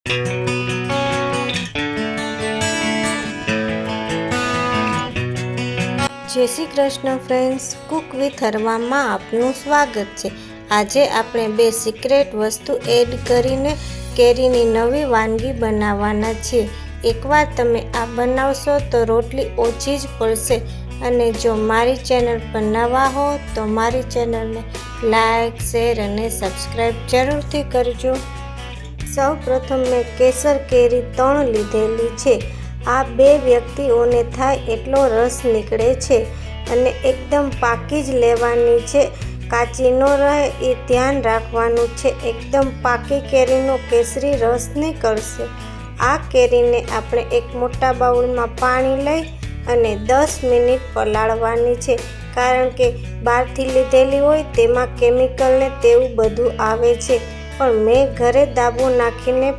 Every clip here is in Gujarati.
જય Shri Krishna friends, cook with હરવામાં આપનું સ્વાગત છે। આજે આપણે બે સિક્રેટ વસ્તુ એડ કરીને કેરીની નવી વાનગી બનાવવાના છીએ। એકવાર તમે આ બનાવશો તો રોટલી ઓછી જ પડશે। અને જો મારી ચેનલ પર નવા હો તો મારી ચેનલને લાઈક, શેર અને સબસ્ક્રાઈબ જરૂરથી કરજો। સૌ પ્રથમ મેં કેસર કેરી 3 લીધેલી છે। આ 2 વ્યક્તિઓને થાય એટલો રસ નીકળે છે અને એકદમ પાકી જ લેવાની છે, કાચી ન રહે એ ધ્યાન રાખવાનું છે। એકદમ પાકી કેરીનો કેસરી રસ નીકળશે। આ કેરીને આપણે એક મોટા બાઉલમાં પાણી લઈ અને 10 મિનિટ પલાળવાની છે, કારણ કે બહારથી લીધેલી હોય તેમાં કેમિકલને તેવું બધું આવે છે, પણ મેં ઘરે દાબો નાખીને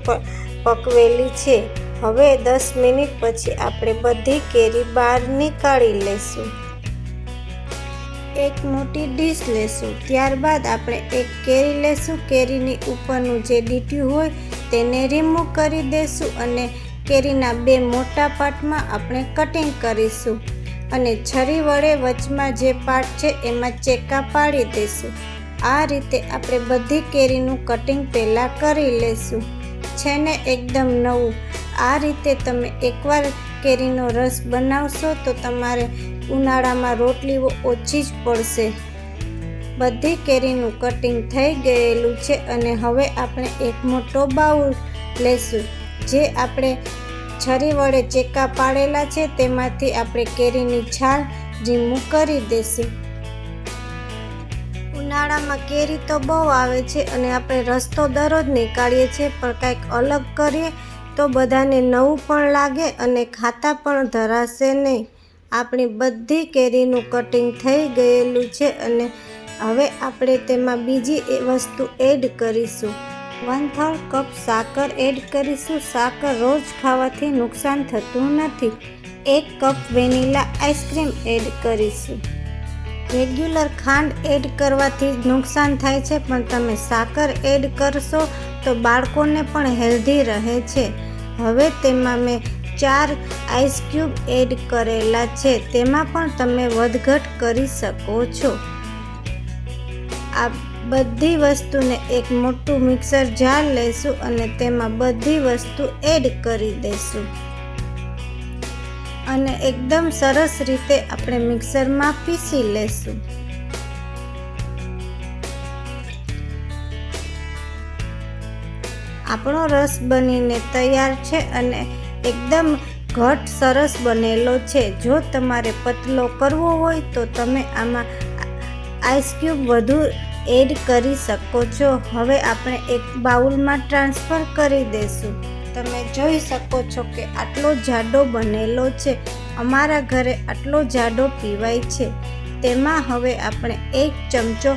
પકવેલી છે। હવે 10 મિનિટ પછી આપણે બધી કેરી બહાર નીકાળી લેશું। એક મોટી ડીશ લેશું, ત્યારબાદ આપણે એક કેરી લેશું। કેરીની ઉપરનું જે ડીટ્યું હોય તેને રિમૂવ કરી દેશું અને કેરીના 2 મોટા પાર્ટમાં આપણે કટિંગ કરીશું અને છરી વડે વચમાં જે પાર્ટ છે એમાં ચેકા પાડી દેશું। આ રીતે આપણે બધી કેરીનું કટિંગ પહેલાં કરી લેશું, છે ને એકદમ નવું। આ રીતે તમે એકવાર કેરીનો રસ બનાવશો તો તમારે ઉનાળામાં રોટલીઓ ઓછી જ પડશે। બધી કેરીનું કટિંગ થઈ ગયેલું છે અને હવે આપણે એક મોટો બાઉલ લેશું। જે આપણે છરી વડે ચેકા પાડેલા છે તેમાંથી આપણે કેરીની છાલ રિમૂવ કરી દેશું। ઉનાળામાં કેરી તો બહુ આવે છે અને આપણે રસ તો દરરોજ નીકાળીએ છીએ, પણ કંઈક અલગ કરીએ તો બધાને નવું પણ લાગે અને ખાતા પણ ધરાશે નહીં। આપણી બધી કેરીનું કટિંગ થઈ ગયેલું છે અને હવે આપણે તેમાં બીજી વસ્તુ એડ કરીશું। 1/3 કપ સાકર એડ કરીશું। સાકર રોજ ખાવાથી નુકસાન થતું નથી। 1 કપ વેનીલા આઈસ્ક્રીમ એડ કરીશું। રેગ્યુલર ખાંડ એડ કરવાથી નુકસાન થાય છે, પણ તમે સાકર એડ કરશો તો બાળકોને પણ હેલ્ધી રહે છે। હવે તેમાં મેં 4 આઈસ ક્યુબ એડ કરેલા છે, તેમાં પણ તમે વધઘટ કરી શકો છો। આ બધી વસ્તુને એક મોટું મિક્સર જાર લેશું અને તેમાં બધી વસ્તુ એડ કરી દેશું અને એકદમ સરસ રીતે આપણે મિક્સરમાં પીસી લેશું। આપણો રસ બનીને તૈયાર છે અને એકદમ ઘટ સરસ બનેલો છે। જો તમારે પતલો કરવો હોય તો તમે આમાં આઈસ ક્યુબ વધુ એડ કરી શકો છો। હવે આપણે એક બાઉલમાં ટ્રાન્સફર કરી દેશું। તમે જોઈ શકો છો કે આટલો જાડો બનેલો છે। અમારા ઘરે આટલો જાડો પીવાય છે। તેમાં હવે આપણે 1 ચમચો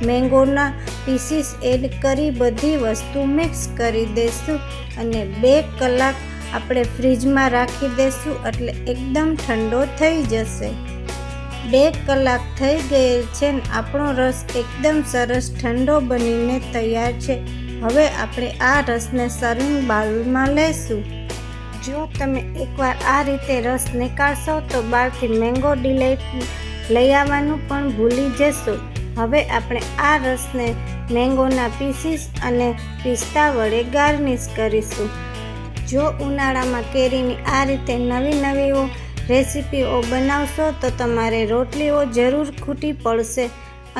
મેંગોના પીસીસ એડ કરી બધી વસ્તુ મિક્સ કરી દેશું અને 2 કલાક આપણે ફ્રીજમાં રાખી દેશું, એટલે એકદમ ઠંડો થઈ જશે। 2 કલાક થઈ ગયેલ છે ને આપણો રસ એકદમ સરસ ઠંડો બનીને તૈયાર છે। હવે આપણે આ રસને સર્વિંગ બાઉલમાં લેશું। જો તમે એકવાર આ રીતે રસ નીકાળશો તો બહારથી મેંગો ડિલાઇટ લઈ આવવાનું પણ ભૂલી જશો। હવે આપણે આ રસને મેંગોના પીસીસ અને પિસ્તા વડે ગાર્નિશ કરીશું। જો ઉનાળામાં કેરીની આ રીતે નવી રેસીપીઓ બનાવશો તો તમારે રોટલીઓ જરૂર ખૂટી પડશે।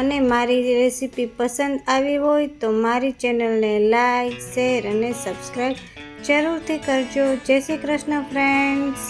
અને મારી રેસીપી પસંદ આવી હોય તો મારી ચેનલને લાઈક, શેર અને સબસ્ક્રાઈબ જરૂરથી કરજો। જય શ્રી કૃષ્ણ ફ્રેન્ડ્સ।